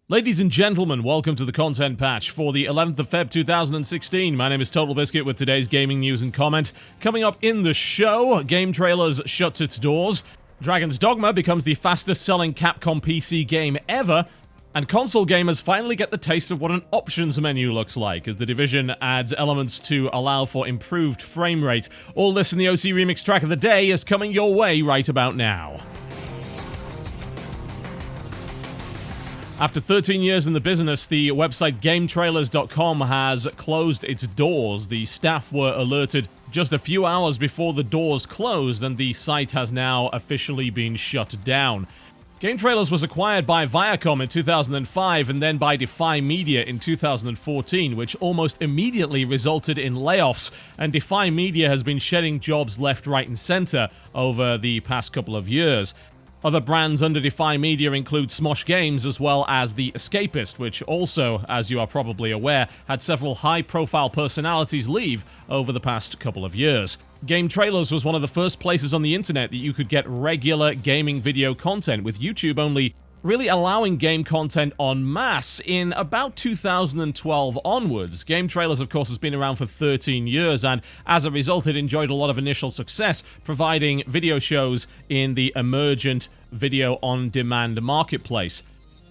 Ladies and gentlemen, welcome to the content patch for the 11th of Feb 2016. My name is TotalBiscuit with today's gaming news and comment. Coming up in the show, GameTrailers shuts its doors, Dragon's Dogma becomes the fastest selling Capcom PC game ever, and console gamers finally get the taste of what an options menu looks like as The Division adds elements to allow for improved frame rate. All this in the OC Remix track of the day is coming your way right about now. After 13 years in the business, the website GameTrailers.com has closed its doors. The staff were alerted just a few hours before the doors closed, and the site has now officially been shut down. GameTrailers was acquired by Viacom in 2005 and then by Defy Media in 2014, which almost immediately resulted in layoffs, and Defy Media has been shedding jobs left, right, and center over the past couple of years. Other brands under Defy Media include Smosh Games as well as The Escapist, which also, as you are probably aware, had several high-profile personalities leave over the past couple of years. GameTrailers was one of the first places on the internet that you could get regular gaming video content, with YouTube only really allowing game content en masse in about 2012 onwards. GameTrailers, of course, has been around for 13 years, and as a result, it enjoyed a lot of initial success, providing video shows in the emergent video-on-demand marketplace.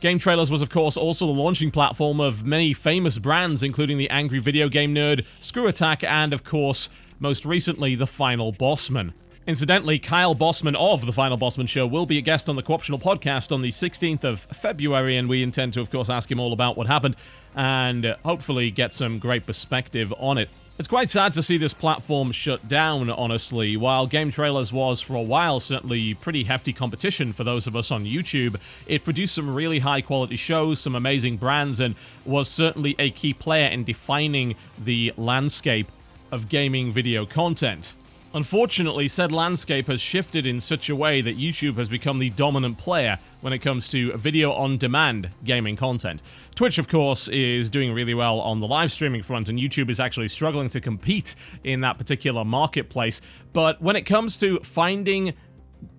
GameTrailers was, of course, also the launching platform of many famous brands, including the Angry Video Game Nerd, Screw Attack, and, of course, most recently, the Final Bossman. Incidentally, Kyle Bossman of The Final Bossman Show will be a guest on the Co-optional podcast on the 16th of February, and we intend to, of course, ask him all about what happened and hopefully get some great perspective on it. It's quite sad to see this platform shut down, honestly. While GameTrailers was, for a while, certainly pretty hefty competition for those of us on YouTube, it produced some really high-quality shows, some amazing brands, and was certainly a key player in defining the landscape of gaming video content. Unfortunately, said landscape has shifted in such a way that YouTube has become the dominant player when it comes to video-on-demand gaming content. Twitch, of course, is doing really well on the live streaming front, and YouTube is actually struggling to compete in that particular marketplace. But when it comes to finding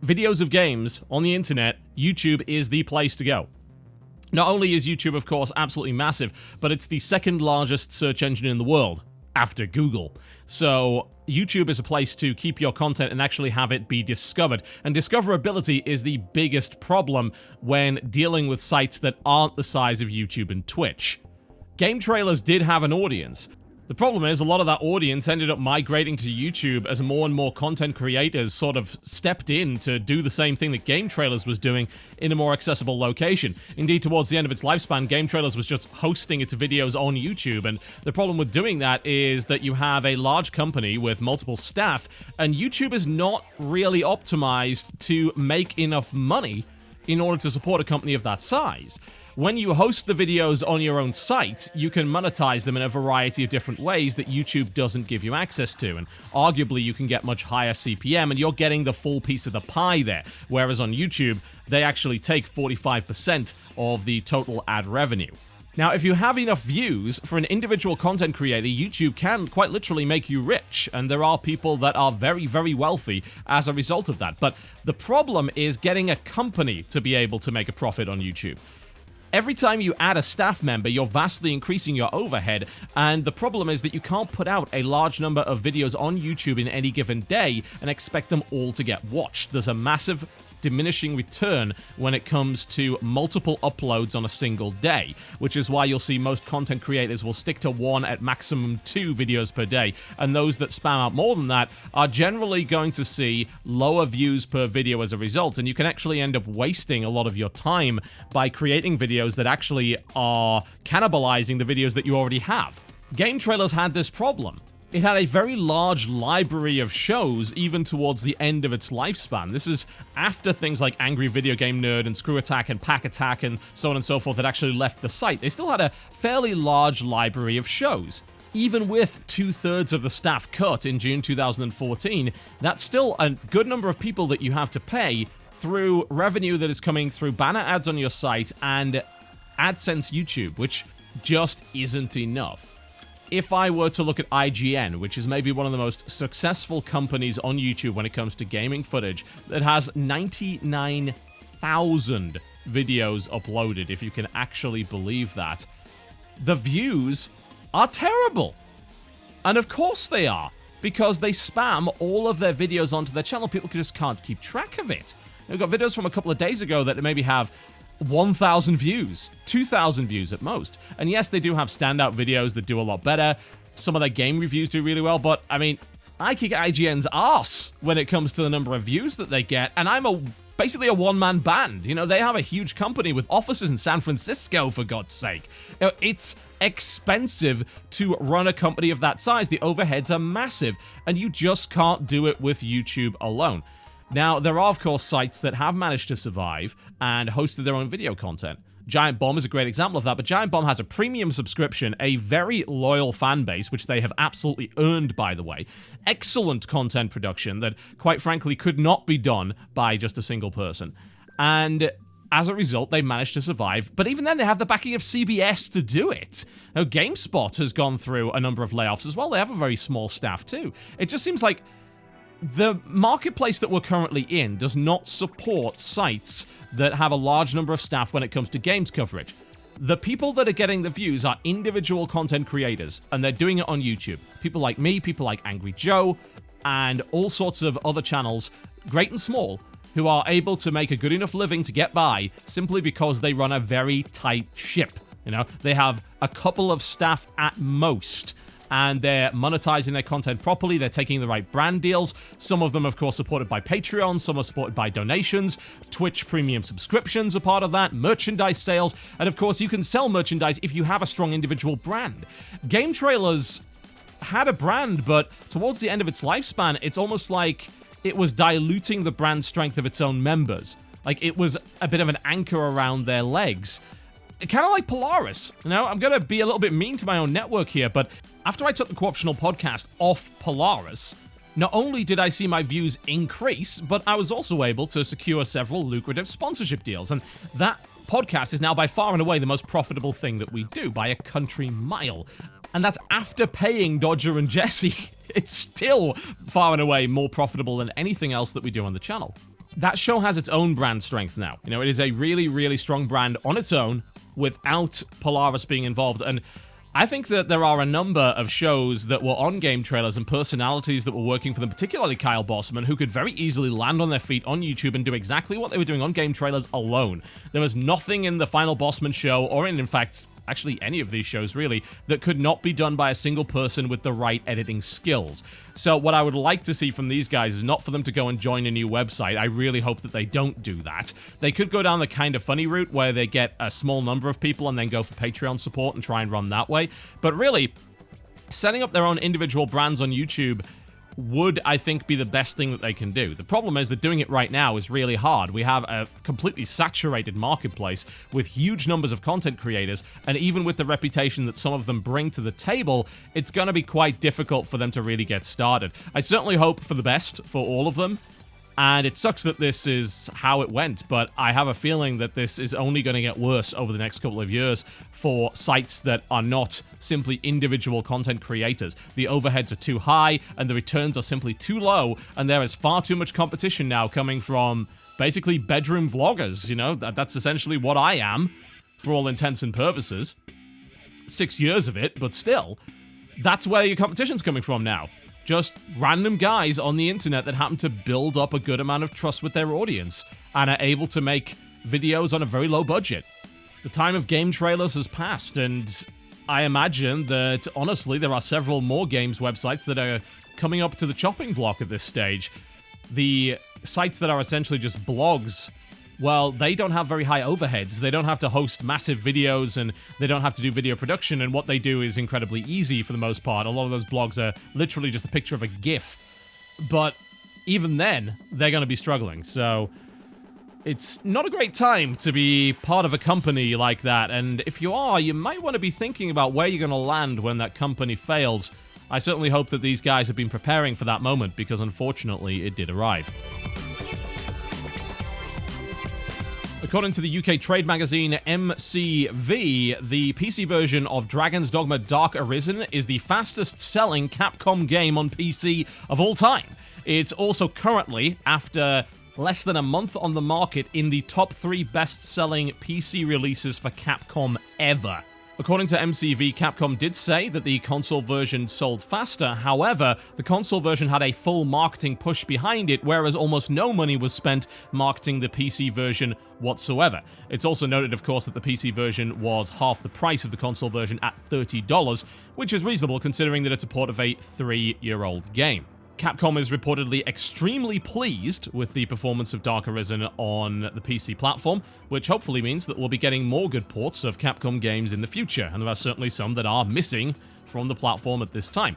videos of games on the internet, YouTube is the place to go. Not only is YouTube, of course, absolutely massive, but it's the second largest search engine in the world, after Google. So YouTube is a place to keep your content and actually have it be discovered. And discoverability is the biggest problem when dealing with sites that aren't the size of YouTube and Twitch. GameTrailers did have an audience. The problem is, a lot of that audience ended up migrating to YouTube as more and more content creators sort of stepped in to do the same thing that GameTrailers was doing in a more accessible location. Indeed, towards the end of its lifespan, GameTrailers was just hosting its videos on YouTube, and the problem with doing that is that you have a large company with multiple staff, and YouTube is not really optimized to make enough money in order to support a company of that size. When you host the videos on your own site, you can monetize them in a variety of different ways that YouTube doesn't give you access to, and arguably you can get much higher CPM, and you're getting the full piece of the pie there, whereas on YouTube, they actually take 45% of the total ad revenue. Now, if you have enough views, for an individual content creator, YouTube can quite literally make you rich, and there are people that are very, very wealthy as a result of that. But the problem is getting a company to be able to make a profit on YouTube. Every time you add a staff member, you're vastly increasing your overhead, and the problem is that you can't put out a large number of videos on YouTube in any given day and expect them all to get watched. There's a massive diminishing return when it comes to multiple uploads on a single day, which is why you'll see most content creators will stick to 1 at maximum 2 videos per day, and those that spam out more than that are generally going to see lower views per video as a result, and you can actually end up wasting a lot of your time by creating videos that actually are cannibalizing the videos that you already have. GameTrailers had this problem. It had a very large library of shows even towards the end of its lifespan. This is after things like Angry Video Game Nerd and Screw Attack and Pack Attack and so on and so forth had actually left the site. They still had a fairly large library of shows. Even with 2/3 of the staff cut in June 2014, that's still a good number of people that you have to pay through revenue that is coming through banner ads on your site and AdSense YouTube, which just isn't enough. If I were to look at IGN, which is maybe one of the most successful companies on YouTube when it comes to gaming footage, that has 99,000 videos uploaded, if you can actually believe that. The views are terrible. And of course they are, because they spam all of their videos onto their channel. People just can't keep track of it. We've got videos from a couple of days ago that maybe have 1,000 views, 2,000 views at most. And yes, they do have standout videos that do a lot better. Some of their game reviews do really well, but I mean, I kick IGN's arse when it comes to the number of views that they get, and I'm basically a one-man band. You know, they have a huge company with offices in San Francisco, for God's sake. You know, it's expensive to run a company of that size. The overheads are massive, and you just can't do it with YouTube alone. Now, there are, of course, sites that have managed to survive and hosted their own video content. Giant Bomb is a great example of that, but Giant Bomb has a premium subscription, a very loyal fan base, which they have absolutely earned, by the way. Excellent content production that, quite frankly, could not be done by just a single person. And as a result, they managed to survive, but even then, they have the backing of CBS to do it. Now, GameSpot has gone through a number of layoffs as well. They have a very small staff, too. It just seems like the marketplace that we're currently in does not support sites that have a large number of staff when it comes to games coverage. The people that are getting the views are individual content creators, and they're doing it on YouTube. People like me, people like Angry Joe, and all sorts of other channels, great and small, who are able to make a good enough living to get by simply because they run a very tight ship. You know, they have a couple of staff at most, and they're monetizing their content properly. They're taking the right brand deals. Some of them, of course, supported by Patreon. Some are supported by donations. Twitch premium subscriptions are part of that. Merchandise sales. And, of course, you can sell merchandise if you have a strong individual brand. GameTrailers had a brand, but towards the end of its lifespan, it's almost like it was diluting the brand strength of its own members. Like, it was a bit of an anchor around their legs. Kind of like Polaris. You know, I'm going to be a little bit mean to my own network here, but after I took the Co-optional podcast off Polaris, not only did I see my views increase, but I was also able to secure several lucrative sponsorship deals. And that podcast is now by far and away the most profitable thing that we do, by a country mile. And that's after paying Dodger and Jesse. It's still far and away more profitable than anything else that we do on the channel. That show has its own brand strength now. You know, it is a really, really strong brand on its own without Polaris being involved. And I think that there are a number of shows that were on GameTrailers and personalities that were working for them, particularly Kyle Bossman, who could very easily land on their feet on YouTube and do exactly what they were doing on GameTrailers alone. There was nothing in the final Bossman show, or in fact, actually any of these shows really, that could not be done by a single person with the right editing skills. So what I would like to see from these guys is not for them to go and join a new website. I really hope that they don't do that. They could go down the Kinda Funny route where they get a small number of people and then go for Patreon support and try and run that way. But really, setting up their own individual brands on YouTube would, I think, be the best thing that they can do. The problem is that doing it right now is really hard. We have a completely saturated marketplace with huge numbers of content creators, and even with the reputation that some of them bring to the table, it's going to be quite difficult for them to really get started. I certainly hope for the best for all of them, and it sucks that this is how it went, but I have a feeling that this is only going to get worse over the next couple of years for sites that are not simply individual content creators. The overheads are too high, and the returns are simply too low, and there is far too much competition now coming from basically bedroom vloggers. You know, that's essentially what I am, for all intents and purposes. 6 years of it, but still, that's where your competition's coming from now. Just random guys on the internet that happen to build up a good amount of trust with their audience and are able to make videos on a very low budget. The time of GameTrailers has passed, and I imagine that, honestly, there are several more games websites that are coming up to the chopping block at this stage. The sites that are essentially just blogs, well, they don't have very high overheads. They don't have to host massive videos, and they don't have to do video production, and what they do is incredibly easy for the most part. A lot of those blogs are literally just a picture of a GIF. But even then, they're going to be struggling, so it's not a great time to be part of a company like that, and if you are, you might want to be thinking about where you're going to land when that company fails. I certainly hope that these guys have been preparing for that moment, because unfortunately, it did arrive. According to the UK trade magazine MCV, the PC version of Dragon's Dogma Dark Arisen is the fastest-selling Capcom game on PC of all time. It's also currently, after less than a month on the market in the top 3 best-selling PC releases for Capcom ever. According to MCV, Capcom did say that the console version sold faster. However, the console version had a full marketing push behind it, whereas almost no money was spent marketing the PC version whatsoever. It's also noted, of course, that the PC version was half the price of the console version at $30, which is reasonable considering that it's a port of a 3-year-old game. Capcom is reportedly extremely pleased with the performance of Dark Arisen on the PC platform, which hopefully means that we'll be getting more good ports of Capcom games in the future, and there are certainly some that are missing from the platform at this time.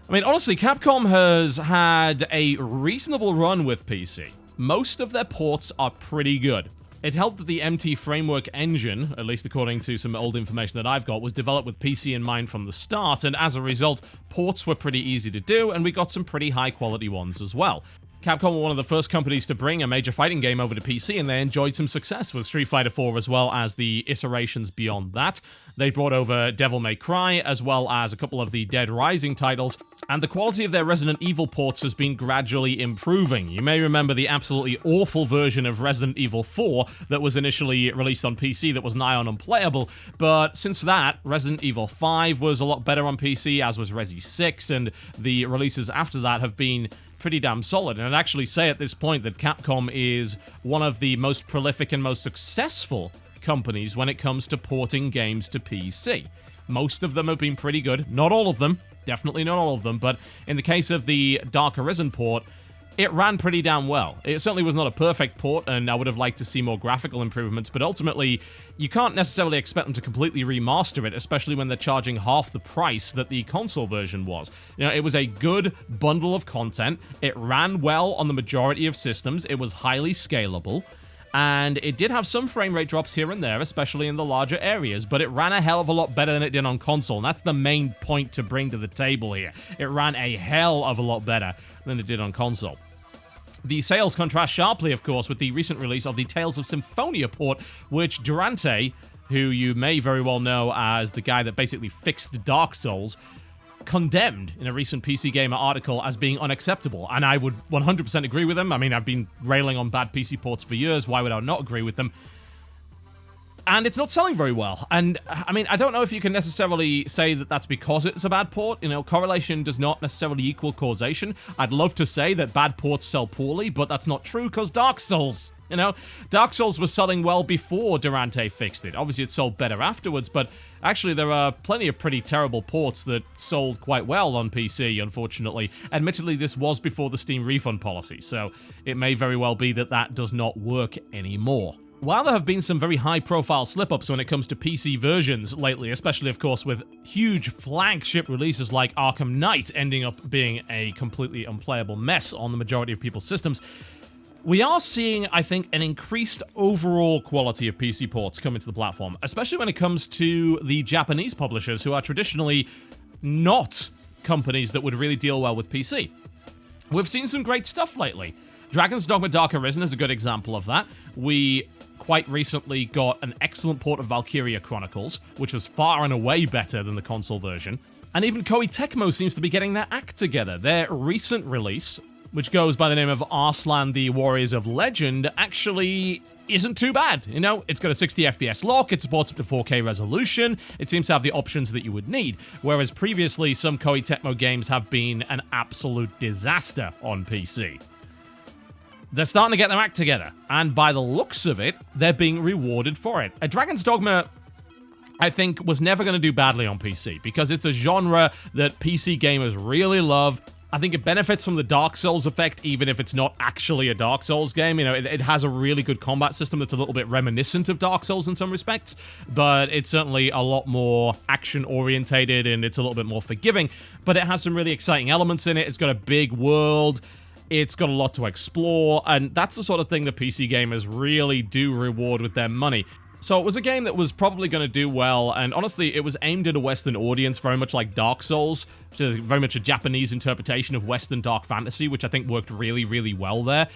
I mean, honestly, Capcom has had a reasonable run with PC. Most of their ports are pretty good. It helped that the MT Framework engine, at least according to some old information that I've got, was developed with PC in mind from the start, and as a result, ports were pretty easy to do, and we got some pretty high-quality ones as well. Capcom were one of the first companies to bring a major fighting game over to PC, and they enjoyed some success with Street Fighter IV as well as the iterations beyond that. They brought over Devil May Cry, as well as a couple of the Dead Rising titles, and the quality of their Resident Evil ports has been gradually improving. You may remember the absolutely awful version of Resident Evil 4 that was initially released on PC that was nigh on unplayable, but since that, Resident Evil 5 was a lot better on PC, as was Resi 6, and the releases after that have been pretty damn solid. And I'd actually say at this point that Capcom is one of the most prolific and most successful companies when it comes to porting games to PC. Most of them have been pretty good. Not all of them. Definitely not all of them. But in the case of the Dark Arisen port, it ran pretty damn well. It certainly was not a perfect port, and I would have liked to see more graphical improvements, but ultimately, you can't necessarily expect them to completely remaster it, especially when they're charging half the price that the console version was. You know, it was a good bundle of content, it ran well on the majority of systems, it was highly scalable, and it did have some frame rate drops here and there, especially in the larger areas, but it ran a hell of a lot better than it did on console, and that's the main point to bring to the table here. It ran a hell of a lot better than it did on console. The sales contrast sharply, of course, with the recent release of the Tales of Symphonia port, which Durante, who you may very well know as the guy that basically fixed Dark Souls, condemned in a recent PC Gamer article as being unacceptable, and I would 100% agree with him. I mean, I've been railing on bad PC ports for years, why would I not agree with them? And it's not selling very well. And, I mean, I don't know if you can necessarily say that that's because it's a bad port. You know, correlation does not necessarily equal causation. I'd love to say that bad ports sell poorly, but that's not true because Dark Souls, you know? Dark Souls was selling well before Durante fixed it. Obviously, it sold better afterwards, but actually, there are plenty of pretty terrible ports that sold quite well on PC, unfortunately. Admittedly, this was before the Steam refund policy, so it may very well be that that does not work anymore. While there have been some very high-profile slip-ups when it comes to PC versions lately, especially, of course, with huge flagship releases like Arkham Knight ending up being a completely unplayable mess on the majority of people's systems, we are seeing, I think, an increased overall quality of PC ports coming to the platform, especially when it comes to the Japanese publishers who are traditionally not companies that would really deal well with PC. We've seen some great stuff lately. Dragon's Dogma Dark Arisen is a good example of that. We quite recently got an excellent port of Valkyria Chronicles, which was far and away better than the console version. And even Koei Tecmo seems to be getting their act together. Their recent release, which goes by the name of Arslan the Warriors of Legend, actually isn't too bad. You know, it's got a 60 FPS lock, it supports up to 4K resolution, it seems to have the options that you would need, whereas previously some Koei Tecmo games have been an absolute disaster on PC. They're starting to get their act together, and by the looks of it, they're being rewarded for it. A Dragon's Dogma, I think, was never going to do badly on PC, because it's a genre that PC gamers really love. I think it benefits from the Dark Souls effect, even if it's not actually a Dark Souls game. You know, it has a really good combat system that's a little bit reminiscent of Dark Souls in some respects, but it's certainly a lot more action-orientated, and it's a little bit more forgiving, but it has some really exciting elements in it. It's got a big world. It's got a lot to explore, and that's the sort of thing that PC gamers really do reward with their money. So it was a game that was probably going to do well, and honestly, it was aimed at a Western audience, very much like Dark Souls, which is very much a Japanese interpretation of Western dark fantasy, which I think worked really, really well there.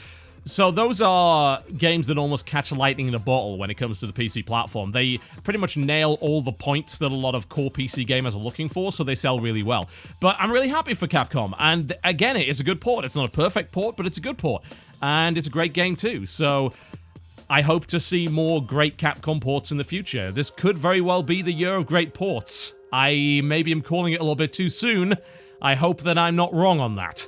So those are games that almost catch lightning in a bottle when it comes to the PC platform. They pretty much nail all the points that a lot of core PC gamers are looking for, so they sell really well. But I'm really happy for Capcom, and again, it is a good port. It's not a perfect port, but it's a good port. and it's a great game too. So I hope to see more great Capcom ports in the future. This could very well be the year of great ports. I maybe am calling it a little bit too soon. I hope that I'm not wrong on that.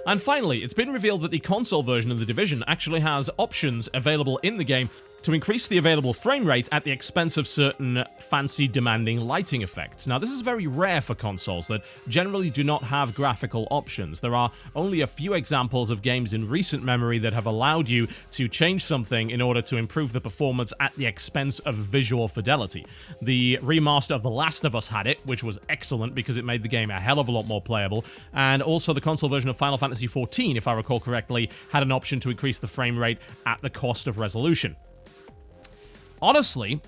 And finally, it's been revealed that the console version of The Division actually has options available in the game to increase the available frame rate at the expense of certain fancy demanding lighting effects. Now, this is very rare for consoles that generally do not have graphical options. There are only a few examples of games in recent memory that have allowed you to change something in order to improve the performance at the expense of visual fidelity. The remaster of The Last of Us had it, which was excellent because it made the game a hell of a lot more playable, and also the console version of Final Fantasy XIV, if I recall correctly, had an option to increase the frame rate at the cost of resolution. Honestly,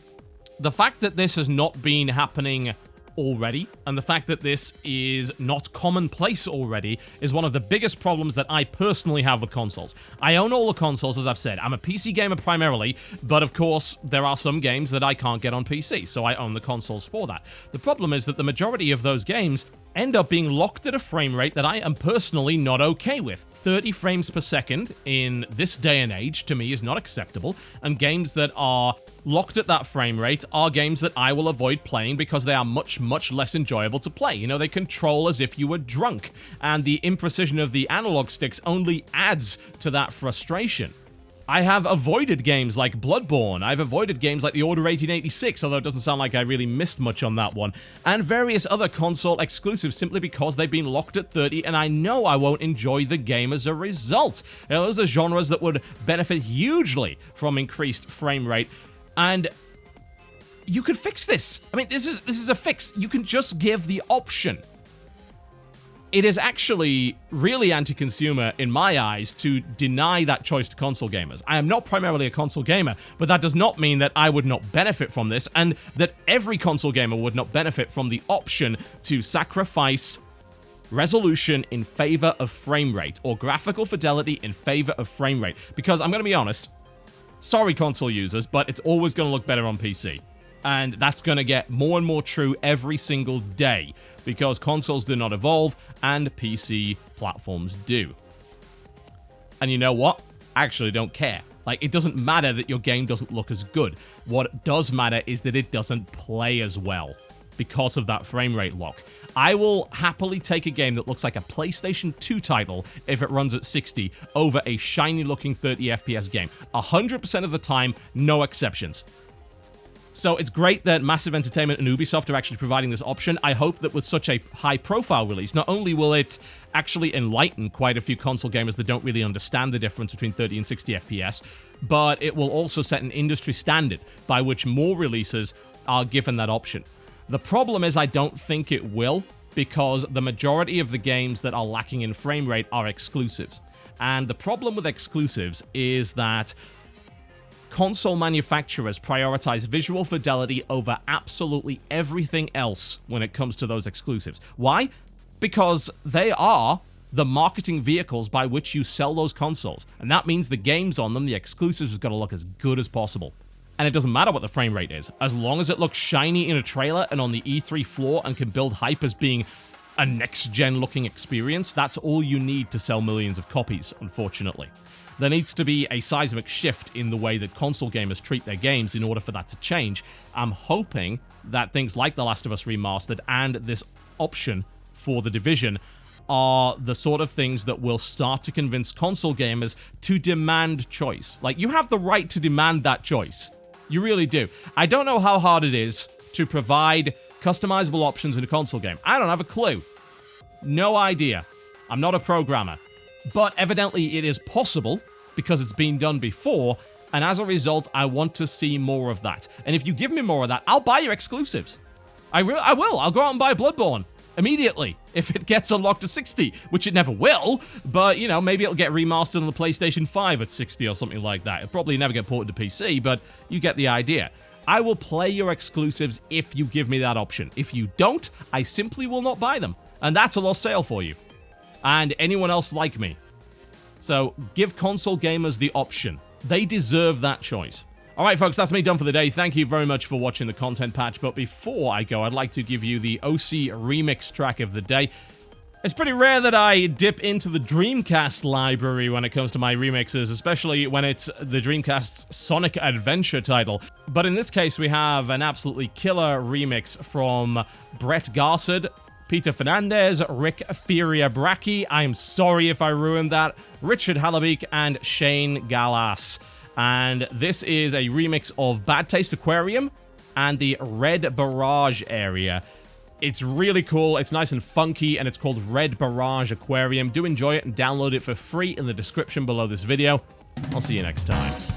the fact that this has not been happening already, and the fact that this is not commonplace already, is one of the biggest problems that I personally have with consoles. I own all the consoles, as I've said. I'm a PC gamer primarily, but of course, there are some games that I can't get on PC, so I own the consoles for that. The problem is that the majority of those games end up being locked at a frame rate that I am personally not okay with. 30 frames per second in this day and age, to me, is not acceptable, and games that are locked at that frame rate are games that I will avoid playing because they are much, much less enjoyable to play. You know, they control as if you were drunk, and the imprecision of the analog sticks only adds to that frustration. I have avoided games like Bloodborne, I've avoided games like The Order 1886, although it doesn't sound like I really missed much on that one, and various other console exclusives simply because they've been locked at 30 and I know I won't enjoy the game as a result. You know, those are genres that would benefit hugely from increased frame rate, and you could fix this. I mean, this is a fix. You can just give the option. It is actually really anti-consumer in my eyes to deny that choice to console gamers. I am not primarily a console gamer, but that does not mean that I would not benefit from this, and that every console gamer would not benefit from the option to sacrifice resolution in favor of frame rate, or graphical fidelity in favor of frame rate. Because I'm going to be honest, sorry console users, but it's always going to look better on PC. And that's going to get more and more true every single day, because consoles do not evolve, and PC platforms do. And you know what? I actually don't care. Like, it doesn't matter that your game doesn't look as good. What does matter is that it doesn't play as well, because of that frame rate lock. I will happily take a game that looks like a PlayStation 2 title if it runs at 60 over a shiny looking 30 FPS game. 100% of the time, no exceptions. So it's great that Massive Entertainment and Ubisoft are actually providing this option. I hope that with such a high-profile release, not only will it actually enlighten quite a few console gamers that don't really understand the difference between 30 and 60 FPS, but it will also set an industry standard by which more releases are given that option. The problem is I don't think it will, because the majority of the games that are lacking in frame rate are exclusives. And the problem with exclusives is that console manufacturers prioritize visual fidelity over absolutely everything else when it comes to those exclusives. Why? Because they are the marketing vehicles by which you sell those consoles. And that means the games on them, the exclusives, have got to look as good as possible. And it doesn't matter what the frame rate is. As long as it looks shiny in a trailer and on the E3 floor and can build hype as being a next-gen looking experience, that's all you need to sell millions of copies, unfortunately. There needs to be a seismic shift in the way that console gamers treat their games in order for that to change. I'm hoping that things like The Last of Us Remastered and this option for The Division are the sort of things that will start to convince console gamers to demand choice. Like, you have the right to demand that choice. You really do. I don't know how hard it is to provide customizable options in a console game. I don't have a clue. No idea. I'm not a programmer. But evidently it is possible, because it's been done before, and as a result, I want to see more of that. And if you give me more of that, I'll buy your exclusives. I will. I'll go out and buy Bloodborne immediately if it gets unlocked to 60, which it never will, but, you know, maybe it'll get remastered on the PlayStation 5 at 60 or something like that. It'll probably never get ported to PC, but you get the idea. I will play your exclusives if you give me that option. If you don't, I simply will not buy them. And that's a lost sale for you. And anyone else like me. So, give console gamers the option. They deserve that choice. Alright folks, that's me done for the day. Thank you very much for watching the content patch, but before I go, I'd like to give you the OC remix track of the day. It's pretty rare that I dip into the Dreamcast library when it comes to my remixes, especially when it's the Dreamcast's Sonic Adventure title. But in this case, we have an absolutely killer remix from Brett Garsed, Peter Fernandez, Rick Firiabraki, I'm sorry if I ruined that, Richard Halabeek, and Shane Gallas. And this is a remix of Bad Taste Aquarium and the Red Barrage area. It's really cool, it's nice and funky, and it's called Red Barrage Aquarium. Do enjoy it and download it for free in the description below this video. I'll see you next time.